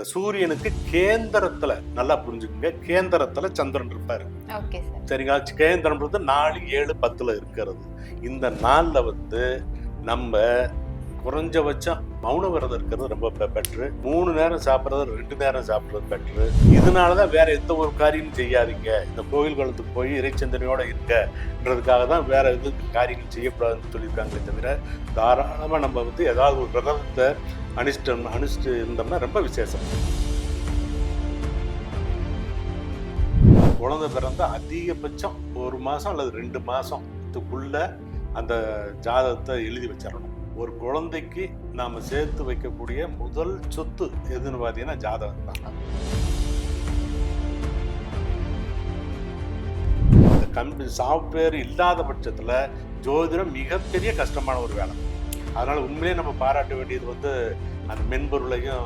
சூரியனுக்கு கேந்திரத்துல நல்லா புரிஞ்சுக்கோங்க, கேந்திரத்துல சந்திரன் இருப்பாரு. சரிங்களா? கேந்திரம்ன்றது 4, 7, 10 இருக்கிறது. இந்த நாள்ல நம்ம குறைஞ்சபட்சம் மௌன விரதம் இருக்கிறது ரொம்ப பெட்ரு. 3 நேரம் சாப்பிட்றது 2 நேரம் சாப்பிட்றது பெட்ரு. இதனாலதான் வேற எந்த ஒரு காரியமும் செய்யாதீங்க, இந்த கோவில் குளத்துக்கு போய் இறைச்சந்தனையோட இருக்கன்றதுக்காக தான் வேற எதுவும் காரியங்கள் செய்யக்கூடாதுன்னு சொல்லியிருக்காங்களே தவிர, தாராளமா நம்ம ஏதாவது ஒரு விரதத்தை அனுஷ்டிட்டு இருந்தோம்னா ரொம்ப விசேஷம். குழந்தை பிறந்த அதிகபட்சம் 1 மாசம் அல்லது 2 மாசத்துக்குள்ள அந்த ஜாதகத்தை எழுதி வச்சிடணும். ஒரு குழந்தைக்கு நாம சேர்த்து வைக்கக்கூடிய முதல் சொத்து எதுன்னு பார்த்தீங்கன்னா ஜாதகம் தான். சாஃப்ட்வேர் இல்லாத பட்சத்துல ஜோதிடம் மிகப்பெரிய கஷ்டமான ஒரு வேலை. அதனால உண்மையிலே நம்ம பாராட்ட வேண்டியது அந்த மென்பொருளையும்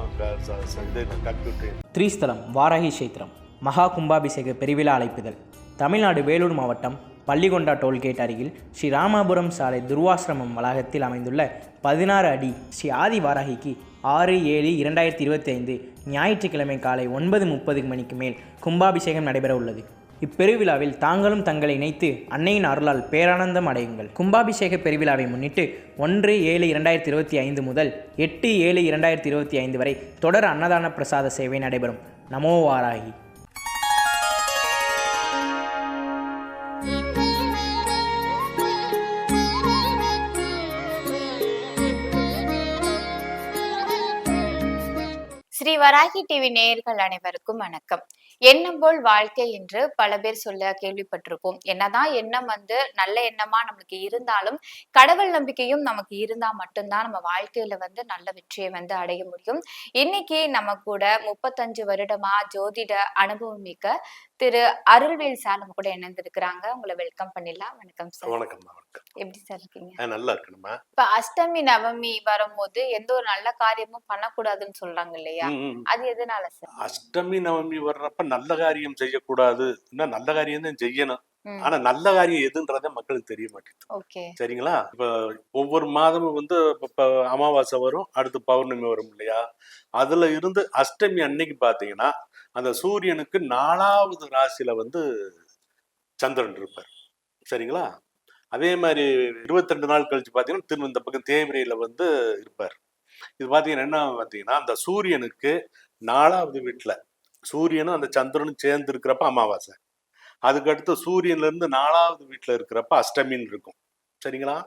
கம்ப்யூட்டர். திரிஸ்தலம் வாராகி கஷேத்திரம் மகா கும்பாபிஷேக பெருவிழா அழைப்புதல். தமிழ்நாடு வேலூர் மாவட்டம் பள்ளிகொண்டா டோல்கேட் அருகில் ஸ்ரீ ராமாபுரம் சாலை துர்வாசிரமம் வளாகத்தில் அமைந்துள்ள 16 அடி ஸ்ரீ ஆதி வாராகிக்கு 6/7/2025 ஞாயிற்றுக்கிழமை காலை 9:30 மணிக்கு மேல் கும்பாபிஷேகம் நடைபெற உள்ளது. இப்பெருவிழாவில் தாங்களும் தங்களை இணைத்து அன்னையின் அருளால் பேரானந்தம் அடையுங்கள். கும்பாபிஷேக பெருவிழாவை முன்னிட்டு 1/7/2025 முதல் 8/7/2025 வரை தொடர் அன்னதான பிரசாத சேவை நடைபெறும். நமோ வாராகி. ஸ்ரீ வராகி டிவி நேயர்கள் அனைவருக்கும் வணக்கம். எண்ணம் போல் வாழ்க்கை என்று பல பேர் சொல்ல கேள்விப்பட்டிருப்போம். என்னதான் எண்ணம் நல்ல எண்ணமா நமக்கு இருந்தாலும் கடவுள் நம்பிக்கையும் நமக்கு இருந்தா மட்டும்தான் நம்ம வாழ்க்கையில நல்ல வெற்றியை அடைய முடியும். இன்னைக்கு நம்ம கூட 35 வருடமா ஜோதிட அனுபவம் மிக்க திரு அருள்வேல் சார் நம்ம கூட இணைந்திருக்கிறாங்க. உங்களை வெல்கம் பண்ணிடலாம். வணக்கம் சார். வணக்கம். எப்படி சார் இருக்கீங்க? நல்லா இருக்கணுமா. இப்ப அஷ்டமி நவமி வரும்போது எந்த ஒரு நல்ல காரியமும் பண்ணக்கூடாதுன்னு சொல்றாங்க இல்லையா? அது எதனால சார்? அஷ்டமி நவமி வர்றப்ப நல்ல காரியம் செய்யக்கூடாது, நல்ல காரியம் தான் செய்யணும். ஆனா நல்ல காரியம் எதுன்றத மக்களுக்கு தெரிய மாட்டேங்குது. சரிங்களா? இப்ப ஒவ்வொரு மாதமும் இப்ப அமாவாசை வரும், அடுத்து பௌர்ணமி வரும் இல்லையா? அதுல இருந்து அஷ்டமி அன்னைக்கு பாத்தீங்கன்னா அந்த சூரியனுக்கு 4வது ராசியில சந்திரன் இருப்பார். சரிங்களா? அதே மாதிரி 22 நாள் கழிச்சு பாத்தீங்கன்னா இந்த பக்கம் தேய்பிரையில இருப்பார். இது பாத்தீங்கன்னா என்ன பாத்தீங்கன்னா, அந்த சூரியனுக்கு 4வது வீட்டுல சூரியனும் அந்த சந்திரனும் சேர்ந்து இருக்கிறப்ப அமாவாசை, அதுக்கடுத்து சூரியன்ல இருந்து 4வது வீட்டுல இருக்கிறப்ப அஷ்டமின்னு இருக்கும். சரிங்களா?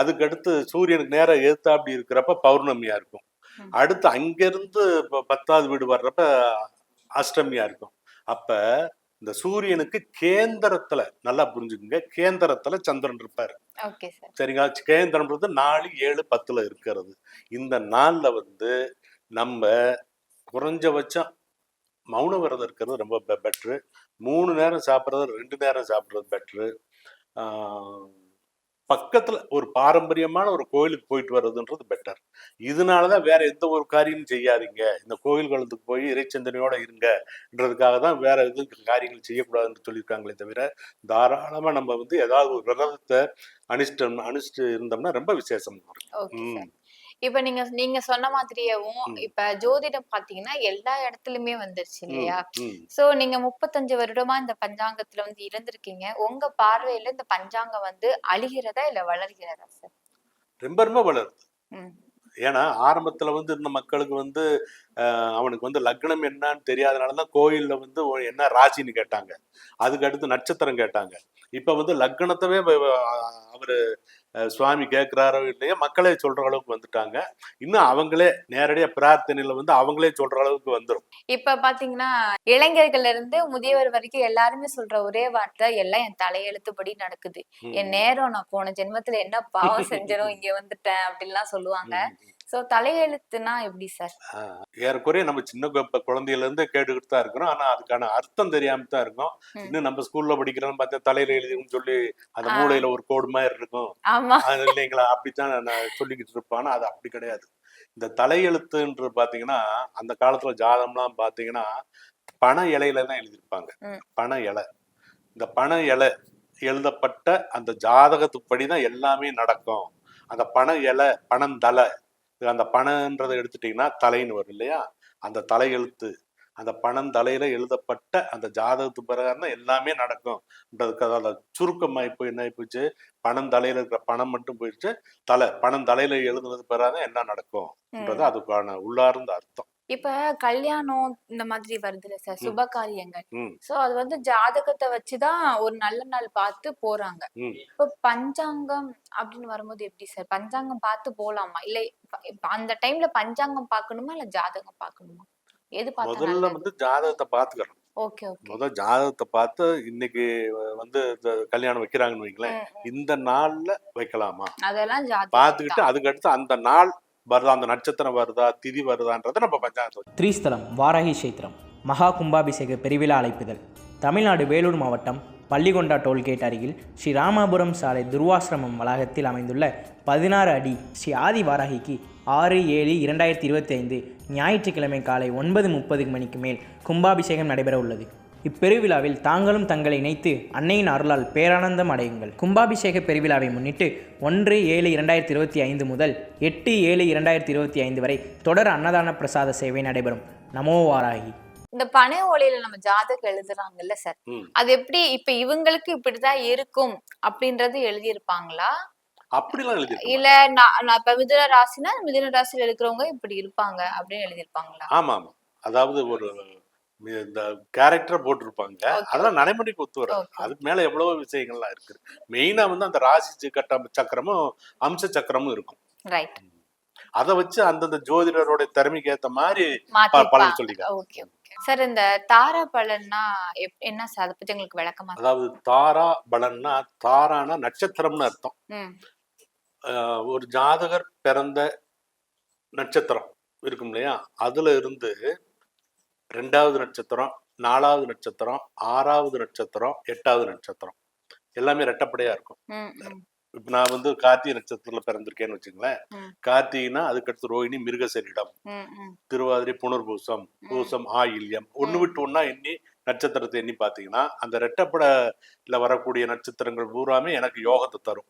அதுக்கடுத்து சூரியனுக்கு நேரம் எதிர்த்தாப்படி இருக்கிறப்ப பௌர்ணமியா இருக்கும். அடுத்து அங்கிருந்து 10வது வீடு வர்றப்ப அஷ்டமியா இருக்கும். அப்ப இந்த சூரியனுக்கு கேந்திரத்துல நல்லா புரிஞ்சுக்குங்க, கேந்திரத்துல சந்திரன் இருப்பாரு. சரிங்களா? கேந்திரம்ன்றது 4, 7, 10 இருக்கிறது. இந்த நாள்ல நம்ம குறைஞ்சபட்சம் மௌன விரதம் இருக்கிறது ரொம்ப பெட்ரு. 3 நேரம் சாப்பிட்றது 2 நேரம் சாப்பிட்றது பெட்ரு. பக்கத்துல ஒரு பாரம்பரியமான ஒரு கோயிலுக்கு போயிட்டு வர்றதுன்றது பெட்டர். இதனாலதான் வேற எந்த ஒரு காரியமும் செய்யாதீங்க, இந்த கோவில் குளத்துக்கு போய் இறைச்சந்தனையோட இருங்கன்றதுக்காக தான் வேற எதுவும் காரியங்கள் செய்யக்கூடாதுன்னு சொல்லியிருக்காங்களே தவிர, தாராளமா நம்ம ஏதாவது ஒரு விரதத்தை அனுஷ்டிட்டு இருந்தோம்னா ரொம்ப விசேஷம் இருக்கும். இப்ப நீங்க சொன்ன மாதிரியேவும் இப்ப ஜோதிடம் பாத்தீங்கன்னா எல்லா இடத்துலயுமே வந்துருச்சு இல்லையா? சோ நீங்க 35 வருடமா இந்த பஞ்சாங்கத்துல இருந்திருக்கீங்க. உங்க பார்வையில இந்த பஞ்சாங்கம் அழிகிறதா இல்ல வளர்கிறதா சார்? ரொம்ப வளருது. ஏன்னா ஆரம்பத்துல இருந்த மக்களுக்கு அவனுக்கு லக்னம் என்னன்னு தெரியாதனாலதான் கோயில்ல என்ன ராசின்னு கேட்டாங்க, அதுக்கு அடுத்து நட்சத்திரம் கேட்டாங்க. இப்ப லக்னத்தவே அவரு சுவாமி கேட்கிறாரோ இல்லையா, மக்களே சொல்ற அளவுக்கு வந்துட்டாங்க. இன்னும் அவங்களே நேரடியா பிரார்த்தனையில அவங்களே சொல்ற அளவுக்கு வந்துடும். இப்ப பாத்தீங்கன்னா இளைஞர்கள்ல இருந்து முதியவர் வரைக்கும் எல்லாருமே சொல்ற ஒரே வார்த்தை, எல்லாம் என் தலையெழுத்துப்படி நடக்குது, என் நேரம் நான் போன ஜென்மத்துல என்ன பாவம் செஞ்சனும் இங்க வந்துட்டேன் அப்படின்லாம் சொல்லுவாங்க. சோ தலையெழுத்துனா எப்படி சார்? ஏறக்குறைய நம்ம சின்ன குழந்தையில இருந்து கேட்டுக்கிட்டு தான் இருக்கிறோம். ஆனா அதுக்கான அர்த்தம் தெரியாம தான் இருக்கும். இன்னும் நம்ம ஸ்கூல்ல படிக்கிறோம்னு பார்த்தா தலையில எழுதின்னு சொல்லி அந்த மூளையில ஒரு கோடு மாதிரி இருக்கும் இல்லைங்களா? அப்படித்தான் நான் சொல்லிக்கிட்டு இருப்பான். அது அப்படி கிடையாது. இந்த தலையெழுத்துன்ற பாத்தீங்கன்னா அந்த காலத்துல ஜாதகம்லாம் பாத்தீங்கன்னா பனை இலையில தான் எழுதியிருப்பாங்க. பனை இலை. இந்த பனை இலை எழுதப்பட்ட அந்த ஜாதகத்துப்படிதான் எல்லாமே நடக்கும். அந்த பனை இலை, பனந்தலை அந்த பணன்றதை எடுத்துட்டீங்கன்னா தலைன்னு வரும் இல்லையா, அந்த தலை எழுத்து, அந்த பணம் தலையில எழுதப்பட்ட அந்த ஜாதகத்து பிரகாரம் தான் எல்லாமே நடக்கும்ன்றதுக்கு அதாவது சுருக்கமா இப்போ என்ன ஆயிப்போச்சு, பணம் தலையில இருக்கிற பணம் மட்டும் போயிடுச்சு, பணம் தலையில எழுதுனது பிரகாரம் என்ன நடக்கும்ன்றது அதுக்கான உள்ளார்ந்த அர்த்தம். இப்ப கல்யாணம் இந்த மாதிரி வருதுல்ல சார், சுப காரியங்கள். சோ அது வந்து ஜாதகத்தை வச்சுதான் ஒரு நல்ல நாள் பார்த்து போறாங்க. இப்ப பஞ்சாங்கம் அப்படின்னு வரும்போது எப்படி சார், பஞ்சாங்கம் பார்த்து போலாமா, இல்ல அந்த டைம்ல பஞ்சாங்கம் பார்க்கணுமா இல்ல ஜாதகம் பார்க்கணுமா, எது பார்த்தா முதல்ல வந்து ஜாதகத்தை பார்த்துக்கணும். Okay okay. முதல் ஜாதகத்தை பார்த்து இன்னைக்கு வந்து கல்யாணம் வைக்கிறாங்கன்னு வைங்களேன், இந்த நாள்ல வைக்கலாமா அதெல்லாம் பார்த்துக்கிட்டு அதுக்கடுத்து அந்த நாள் வருதா, அந்த நட்சத்திரம் வருதா, திதி வருதான்றதை நம்ம பஞ்சாங்கத்தை. திரிஸ்தலம் வாராகி கஷேத்திரம் மகா கும்பாபிஷேக பெருவிழா அழைப்புதல். தமிழ்நாடு வேலூர் மாவட்டம் பள்ளிகொண்டா டோல்கேட் அருகில் ஸ்ரீ ராமாபுரம் சாலை துர்வாசிரமம் வளாகத்தில் அமைந்துள்ள 16 அடி ஸ்ரீ ஆதி வாராகிக்கு 6/7/2025 ஞாயிற்றுக்கிழமை காலை 9:30 மணிக்கு மேல் கும்பாபிஷேகம் நடைபெற உள்ளது. இப்பெருவிழாவில் தாங்களும் தங்களை இணைத்து அன்னையின் அருளால் பேரானந்தம் அடையுங்கள். கும்பாபிஷேக பெருவிழாவை முன்னிட்டு 1/7/2025 முதல் 8/7/2025 வரை தொடர் அன்னதான பிரசாத சேவை நடைபெறும். நமோ வாராகி. இந்த பனை ஓலையில நம்ம ஜாதகம் எழுதுறாங்கல்ல சார், அது எப்படி இப்ப இவங்களுக்கு இப்படிதான் இருக்கும் அப்படின்றது எழுதியிருப்பாங்களா? அப்படிலாம் எழுதி இல்ல நான் இப்ப மிதுன ராசினா மிதுன ராசியில இருக்கிறவங்க இப்படி இருப்பாங்க அப்படின்னு எழுதியிருப்பாங்களா? ஆமா ஆமா, அதாவது ஒரு இந்த கேரக்டரை போட்டிருப்பாங்க, அதெல்லாம் நடைமுறைக்கு ஒத்து வரும். அதுக்கு மேல எவ்வளவோ விஷயங்கள்லாம் இருக்கு. மெயினா வந்து அந்த ராசி சக்கரமும் அம்ச சக்கரமும் இருக்கும். ரைட். அதை வச்சு அந்தந்த ஜோதிடரோட திறமைக்கு ஏத்த மாதிரி பலன் சொல்லிக்கலாம். சார், இந்த தாரா பலன்னா என்ன சார், அதை பத்தி உங்களுக்கு விளக்கமா? அதாவது தாரா பலன்னா, தாரானா நட்சத்திரம்னு அர்த்தம். ஒரு ஜாதகர் பிறந்த நட்சத்திரம் இருக்கும் இல்லையா, அதுல இருந்து 2வது நட்சத்திரம், 4வது நட்சத்திரம், 6வது நட்சத்திரம், 8வது நட்சத்திரம் எல்லாமே ரெட்டப்படையா இருக்கும். இப்ப நான் வந்து கார்த்திகை நட்சத்திரத்துல பிறந்திருக்கேன்னு வச்சுங்களேன், கார்த்திகைனா அதுக்கடுத்து ரோஹிணி, மிருகசரிடம், திருவாதிரை, புனர்பூசம், பூசம், ஆயில்யம், ஒண்ணு விட்டு ஒன்னா எண்ணி நட்சத்திரத்தை எண்ணி பாத்தீங்கன்னா அந்த ரெட்டப்படையில வரக்கூடிய நட்சத்திரங்கள் பூராமே எனக்கு யோகத்தை தரும்.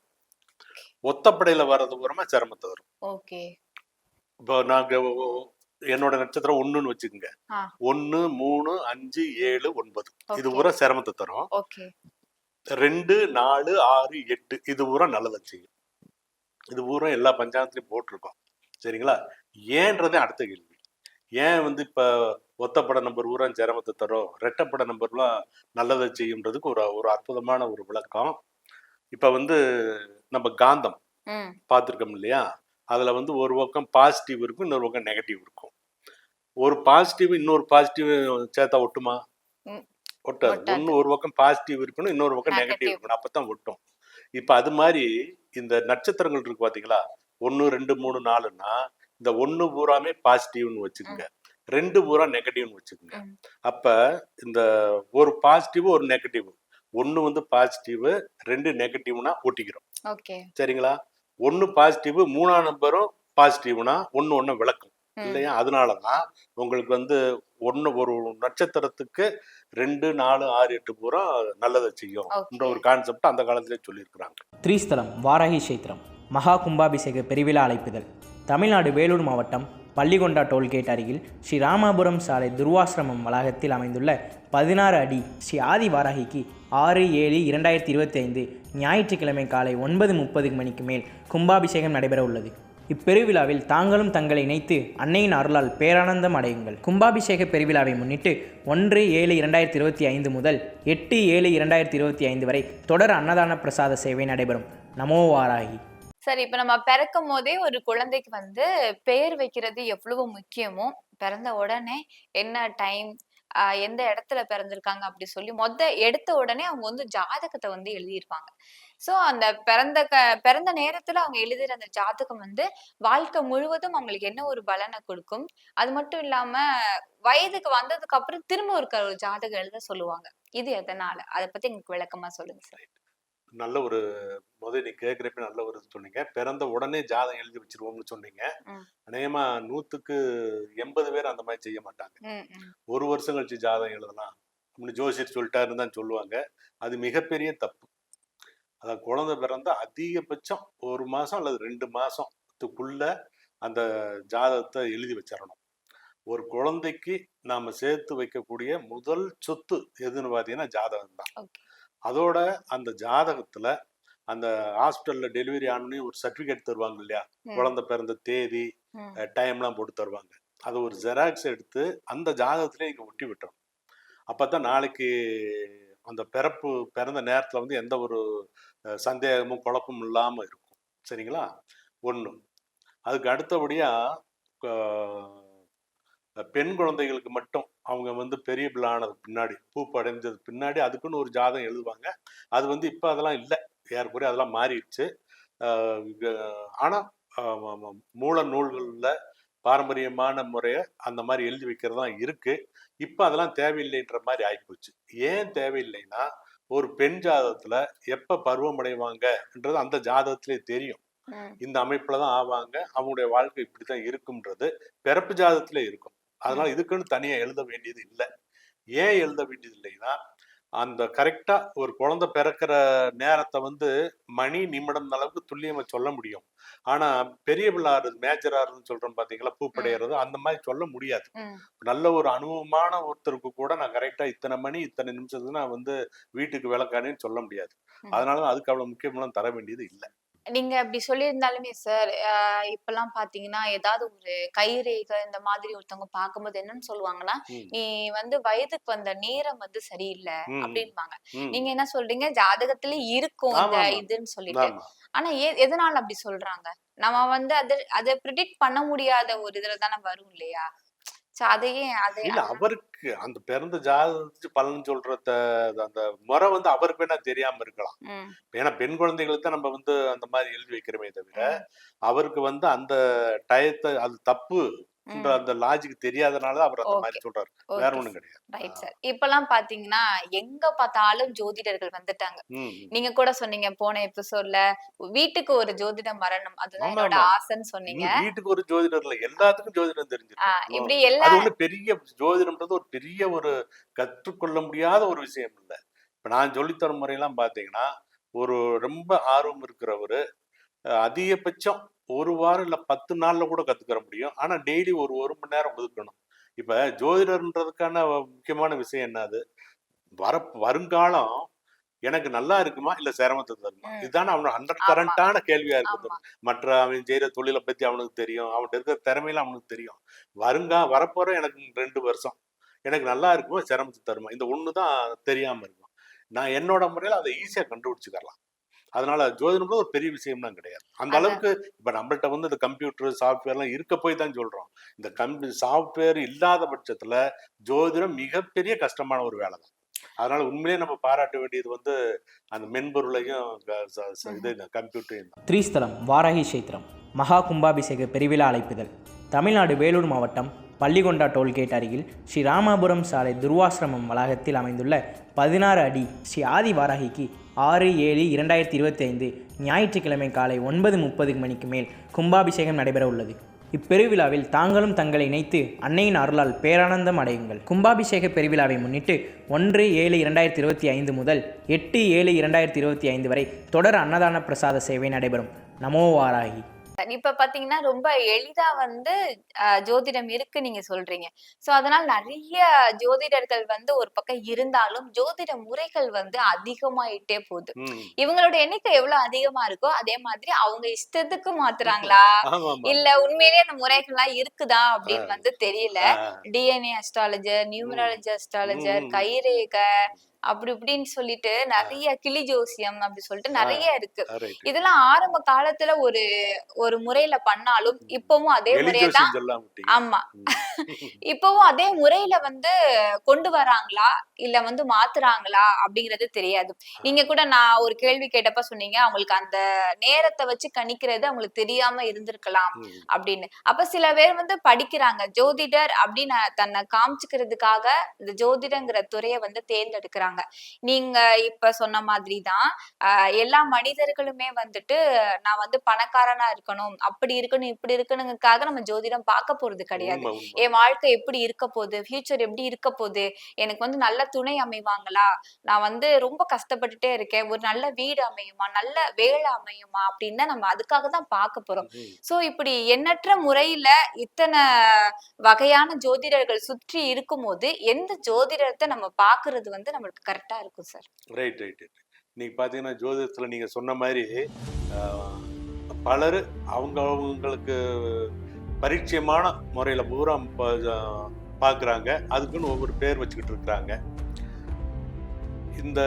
ஒத்தப்படையில வர்றது பூராம சிரமத்தை தரும். இப்போ நாங்க என்னோட நட்சத்திரம் 1ன்னு வச்சுக்கோங்க, 1, 3, 5, 7, 9 இது பூரா சிரமத்தை தரும். 2, 4, 6, 8 இது பூரா நல்லதை செய்யும். இது பூரா எல்லா பஞ்சாங்கத்திலையும் போட்டிருக்கோம். சரிங்களா? ஏன்றதே அடுத்த கேள்வி. ஏன் வந்து இப்ப ஒத்தப்பட நம்பர் பூரா சிரமத்தை தரும், ரெட்டப்பட நம்பர்லாம் நல்லதை செய்யும்ன்றதுக்கு ஒரு அற்புதமான ஒரு விளக்கம். இப்ப வந்து நம்ம காந்தம் பார்த்துருக்கோம் இல்லையா, அதுல வந்து ஒரு பக்கம் பாசிட்டிவ் இருக்கும், இன்னொரு பக்கம் நெகட்டிவ் இருக்கும். ஒரு பாசிட்டிவ் இன்னொரு பாசிட்டிவ் சேர்த்தா ஒட்டுமா? ஒட்டாது. ஒரு பக்கம் பாசிட்டிவ் இருக்கணும், இன்னொரு பக்கம் நெகட்டிவ் இருக்கணும், அப்பதான் ஒட்டும். இப்ப அது மாதிரி இந்த நட்சத்திரங்கள் இருக்கு பாத்தீங்களா, 1, 2, 3, 4ன்னா இந்த 1 பூராமே பாசிட்டிவ்னு வச்சுக்கோங்க, 2 பூரா நெகட்டிவ்னு வச்சுக்கோங்க. அப்ப இந்த ஒரு பாசிட்டிவ் ஒரு நெகட்டிவ், 1 வந்து பாசிட்டிவ் 2 நெகட்டிவ்னா ஒட்டிக்கிறோம். சரிங்களா? 1 பாசிட்டிவ் 3ஆம் நம்பரும் பாசிட்டிவ்னா 1 விளக்கும் இல்லையா? அதனாலதான் உங்களுக்கு வந்து ஒரு நட்சத்திரத்துக்கு 2, 4, 6, 8 பூரா நல்லதை செய்யும் ஒரு கான்செப்ட் அந்த காலத்திலே சொல்லியிருக்கிறாங்க. திரிஸ்தலம் வாராகி கஷேத்திரம் மகா கும்பாபிஷேக பெருவிழா அழைப்புதல். தமிழ்நாடு வேலூர் மாவட்டம் பள்ளிகொண்டா டோல்கேட் அருகில் ஸ்ரீ ராமாபுரம் சாலை துர்வாசிரமம் வளாகத்தில் அமைந்துள்ள 16 அடி ஸ்ரீ ஆதி வாராகிக்கு 6/7/2025 ஞாயிற்றுக்கிழமை காலை 9:30 மணிக்கு மேல் கும்பாபிஷேகம் நடைபெற உள்ளது. இப்பெருவிழாவில் தாங்களும் தங்களை இணைத்து அன்னையின் அருளால் பேரானந்தம் அடையுங்கள். கும்பாபிஷேக பெருவிழாவை முன்னிட்டு 1/7/2025 முதல் 8/7/2025 வரை தொடர் அன்னதான பிரசாத சேவை நடைபெறும். நமோ வாராகி. சரி, இப்ப நம்ம பிறக்கும் போதே ஒரு குழந்தைக்கு வந்து பெயர் வைக்கிறது எவ்வளவு முக்கியமோ, பிறந்த உடனே என்ன டைம், எந்த இடத்துல பிறந்திருக்காங்க அப்படி சொல்லி எடுத்த உடனே அவங்க வந்து ஜாதகத்தை வந்து எழுதியிருப்பாங்க. சோ அந்த பிறந்த நேரத்துல அவங்க எழுதுற அந்த ஜாதகம் வந்து வாழ்க்கை முழுவதும் அவங்களுக்கு என்ன ஒரு பலனை கொடுக்கும். அது மட்டும் இல்லாம வயதுக்கு வந்ததுக்கு அப்புறம் திரும்ப ஒரு ஜாதகம் எழுத சொல்லுவாங்க. இது எதனால, அதை பத்தி எனக்கு விளக்கமா சொல்லுங்க சார். நல்ல ஒரு நீ கேட்கிறப்ப நல்ல ஒரு சொன்னீங்க. பிறந்த உடனே ஜாதகம் எழுதி வச்சிருவோம்னு சொன்னீங்க. அநேகமா 100க்கு 80 பேர் அந்த மாதிரி செய்ய மாட்டாங்க. 1 வருஷம் கழிச்சு ஜாதகம் எழுதலாம் அப்படின்னு ஜோசியர் சொல்லிட்டாருன்னு தான் சொல்லுவாங்க. அது மிகப்பெரிய தப்பு. அதாவது குழந்தை பிறந்த அதிகபட்சம் 1 மாசம் அல்லது 2 மாசத்துக்குள்ள அந்த ஜாதகத்தை எழுதி வச்சிடணும். ஒரு குழந்தைக்கு நாம சேர்த்து வைக்கக்கூடிய முதல் சொத்து எதுன்னு பார்த்தீங்கன்னா ஜாதகம் தான். அதோட அந்த ஜாதகத்துல அந்த ஹாஸ்பிட்டல்ல டெலிவரி ஆனோடனே ஒரு சர்டிபிகேட் தருவாங்க இல்லையா, குழந்தை பிறந்த தேதி டைம்லாம் போட்டு தருவாங்க. அது ஒரு ஜெராக்ஸ் எடுத்து அந்த ஜாதகத்திலே நீங்க ஒட்டி விட்டுறோம். அப்பதான் நாளைக்கு அந்த பிறந்த நேரத்துல வந்து எந்த ஒரு சந்தேகமும் குழப்பமும் இல்லாம இருக்கும். சரிங்களா? ஒண்ணு. அதுக்கு அடுத்தபடியா பெண் குழந்தைகளுக்கு மட்டும் அவங்க வந்து பெரிய பிள்ளை ஆனதுக்கு பின்னாடி பூப்படைஞ்சது பின்னாடி அதுக்குன்னு ஒரு ஜாதகம் எழுதுவாங்க. அது வந்து இப்ப அதெல்லாம் இல்லை, ஏறக்குறைய அதெல்லாம் மாறிடுச்சு. ஆனா மூல நூல்கள்ல பாரம்பரியமான முறையை அந்த மாதிரி எழுதி வைக்கிறது தான் இருக்கு. இப்ப அதெல்லாம் தேவையில்லைன்ற மாதிரி ஆயிப்போச்சு. ஏன் தேவையில்லைன்னா, ஒரு பெண் ஜாதகத்துல எப்ப பருவமடைவாங்கன்றது அந்த ஜாதகத்திலே தெரியும். இந்த அமைப்புலதான் ஆவாங்க, அவங்களுடைய வாழ்க்கை இப்படித்தான் இருக்கும்ன்றது பிறப்பு ஜாதகத்திலே இருக்கும். அதனால இதுக்குன்னு தனியா எழுத வேண்டியது இல்லை. ஏன் எழுத வேண்டியது இல்லைன்னா, அந்த கரெக்டா ஒரு குழந்தை பிறக்கிற நேரத்தை வந்து மணி நிமிடம் அளவுக்கு துல்லியமா சொல்ல முடியும். ஆனா பெரிய பிள்ளை ஆறுது மேஜர் ஆறுதுன்னு சொல்றோம் பாத்தீங்களா, பூப்படைகிறது, அந்த மாதிரி சொல்ல முடியாது. நல்ல ஒரு அனுபவமான ஒருத்தருக்கு கூட நான் கரெக்டா இத்தனை மணி இத்தனை நிமிஷத்துக்கு நான் வந்து வீட்டுக்கு விளக்கானேன்னு சொல்ல முடியாது. அதனால அதுக்கு அவ்வளவு முக்கியமெல்லாம் தர வேண்டியது இல்லை. நீங்க அப்படி சொல்லியிருந்தாலுமே சார், இப்பெல்லாம் பாத்தீங்கன்னா ஏதாவது ஒரு கைரேகை இந்த மாதிரி ஒருத்தவங்க பார்க்கும்போது என்னன்னு சொல்லுவாங்கன்னா, நீ வந்து வயதுக்கு வந்த நேரம் வந்து சரியில்லை அப்படின்பாங்க. நீங்க என்ன சொல்றீங்க, ஜாதகத்துல இருக்கும் இந்த இதுன்னு சொல்லிட்டு. ஆனா எதனால அப்படி சொல்றாங்க? நம்ம வந்து அதை ப்ரிடிக்ட் பண்ண முடியாத ஒரு இதுல தானே வரும் இல்லையா? இல்ல, அவருக்கு அந்த பிறந்த ஜாதகத்துக்கு பலன் சொல்றத அந்த முறை வந்து அவருக்கு வேணா தெரியாம இருக்கலாம். ஏன்னா பெண் குழந்தைகளுக்கு தான் நம்ம வந்து அந்த மாதிரி எழுதி வைக்கிறோமே தவிர, அவருக்கு வந்து அந்த டயத்தை அது தப்பு அந்த லாஜிக் தெரியாதனால அவர் அந்த மாதிரி சொல்றாரு, வேற ஒண்ணும் கிடையாது. Right sir. இப்பெல்லாம் பாத்தீங்கன்னா எங்க பார்த்தாலும் ஜோதிடர்கள் வந்துட்டாங்க. நீங்க கூட சொன்னீங்க போன எபிசோட்ல, வீட்டுக்கு ஒரு ஜோதிடம் வரணும், அதுதான் என்னோட ஆசைன்னு சொன்னீங்க. வீட்டுக்கு ஒரு ஜோதிடர்ல எல்லாத்துக்கும் ஜோதிடம் தெரிஞ்சிருக்கு. இப்படி அது ஒண்ணு பெரிய ஜோதிடம்ன்றது ஒரு பெரிய ஒரு கற்றுக்கொள்ள முடியாத ஒரு விஷயம் இல்ல. இப்ப நான் சொல்லித்தர முறையெல்லாம் பாத்தீங்கன்னா, ஒரு ரொம்ப ஆர்வம் இருக்கிறவரு அதிகபட்சம் 1 வாரம் இல்ல 10 நாள்ல கூட கத்துக்கிற முடியும். ஆனா டெய்லி ஒரு 1 மணி நேரம் ஒதுக்கணும். இப்ப ஜோதிடர்ன்றதுக்கான முக்கியமான விஷயம் என்னது, வருங்காலம் எனக்கு நல்லா இருக்குமா இல்ல சிரமத்தை தருமா, இதுதானே அவனோட 100% கேள்வியா இருக்குது. மற்ற அவன் செய்யற தொழிலை பத்தி அவனுக்கு தெரியும், அவன்கிட்ட இருக்கிற திறமையில அவனுக்கு தெரியும். வரப்போற எனக்கு 2 வருஷம் எனக்கு நல்லா இருக்குமா சிரமத்தை தருமா, இந்த ஒண்ணுதான் தெரியாம இருக்கும். நான் என்னோட முறையில அதை ஈஸியா கண்டுபிடிச்சுக்கலாம். அதனால ஜோதிடம் ஒரு பெரிய விஷயம்லாம் கிடையாது. அந்த அளவுக்கு இப்ப நம்மள்ட்ட வந்து இந்த கம்ப்யூட்டர் சாஃப்ட்வேர் எல்லாம் இருக்க போய் தான் சொல்றோம். இந்த சாஃப்ட்வேர் இல்லாத பட்சத்துல ஜோதிடம் மிகப்பெரிய கஷ்டமான ஒரு வேலை தான். அதனால உண்மையிலேயே நம்ம பாராட்ட வேண்டியது வந்து அந்த மென்பொருளையும் கம்ப்யூட்டரையும். திரிஸ்தலம் வாராகி கஷேத்திரம் மகா கும்பாபிஷேக பெருவிழா அழைப்புதல். தமிழ்நாடு வேலூர் மாவட்டம் பள்ளிகொண்டா டோல்கேட் அருகில் ஸ்ரீ ராமாபுரம் சாலை துர்வாசிரமம் வளாகத்தில் அமைந்துள்ள 16 அடி ஸ்ரீ ஆதி வாராகிக்கு 6/7/2025 ஞாயிற்றுக்கிழமை காலை 9:30 மணிக்கு மேல் கும்பாபிஷேகம் நடைபெற உள்ளது. இப்பெருவிழாவில் தாங்களும் தங்களை இணைத்து அன்னையின் அருளால் பேரானந்தம் அடையுங்கள். கும்பாபிஷேக பெருவிழாவை முன்னிட்டு 1/7/2025 முதல் 8/7/2025 வரை தொடர் அன்னதான பிரசாத சேவை நடைபெறும். நமோ வாராகி. இப்ப பாத்தீங்கன்னா ரொம்ப எளிதா வந்து ஜோதிடம் இருக்கு நீங்க சொல்றீங்க. சோ அதனால நிறைய ஜோதிடர்கள் வந்து ஒரு பக்கம் இருந்தாலும் ஜோதிட முறைகள் வந்து அதிகமாயிட்டே போகுது. இவங்களோட எண்ணிக்கை எவ்வளவு அதிகமா இருக்கோ அதே மாதிரி அவங்க இஷ்டத்துக்கு மாத்துறாங்களா இல்ல உண்மையிலேயே அந்த முறைகள் எல்லாம் இருக்குதா அப்படின்னு வந்து தெரியல. டிஎன்ஏ அஸ்ட்ராலஜர், நியூமராலஜி அஸ்ட்ராலஜர், கைரேகை அப்படி இப்படின்னு சொல்லிட்டு நிறைய கிளி ஜோசியம் அப்படி சொல்லிட்டு நிறைய இருக்கு. இதெல்லாம் ஆரம்ப காலத்துல ஒரு முறையில பண்ணாலும் இப்பவும் அதே முறையதான். ஆமா, இப்பவும் அதே முறையில வந்து கொண்டு வராங்களா இல்ல வந்து மாத்துறாங்களா அப்படிங்கறது தெரியாது. நீங்க கூட நான் ஒரு கேள்வி கேட்டப்ப சொன்னீங்க அவங்களுக்கு அந்த நேரத்தை வச்சு கணிக்கிறது அவங்களுக்கு தெரியாம இருந்திருக்கலாம் அப்படின்னு. அப்ப சில பேர் வந்து படிக்கிறாங்க, ஜோதிடர் அப்படின்னு தன்னை காமிச்சுக்கிறதுக்காக இந்த ஜோதிடங்கிற துறையை வந்து தேர்ந்தெடுக்கிறாங்க. இருக்கிறாங்க. நீங்க இப்ப சொன்ன மாதிரி தான் எல்லா மனிதர்களுமே வந்துட்டு நான் வந்து பணக்காரனா இருக்கணும், அப்படி இருக்கணும், இப்படி இருக்கணுங்கிறதுக்காக நம்ம ஜோதிடம் பார்க்க போறது கிடையாது. உண்மை உண்மை. என் வாழ்க்கை எப்படி இருக்க போகுது, ஃபியூச்சர் எப்படி இருக்க போகுது, எனக்கு வந்து நல்ல துணை அமைவாங்களா, நான் வந்து ரொம்ப கஷ்டப்பட்டுட்டே இருக்கேன், ஒரு நல்ல வீடு அமையுமா, நல்ல வேலை அமையுமா அப்படின்னு தான் நம்ம அதுக்காக தான் பார்க்க போறோம். சோ இப்படி எண்ணற்ற முறையில இத்தனை வகையான ஜோதிடர்கள் சுற்றி இருக்கும்போது எந்த ஜோதிடத்தை நம்ம பார்க்கிறது வந்து நம்மளுக்கு கரெக்டா இருக்கும் சார்? Right right right. இன்னைக்கு பார்த்தீங்கன்னா ஜோதிடத்தில் நீங்கள் சொன்ன மாதிரி பலர் அவங்களுக்கு பரிச்சயமான முறையில் பூரா பார்க்குறாங்க. அதுக்குன்னு ஒவ்வொரு பேர் வச்சுக்கிட்டு இருக்கிறாங்க. இந்த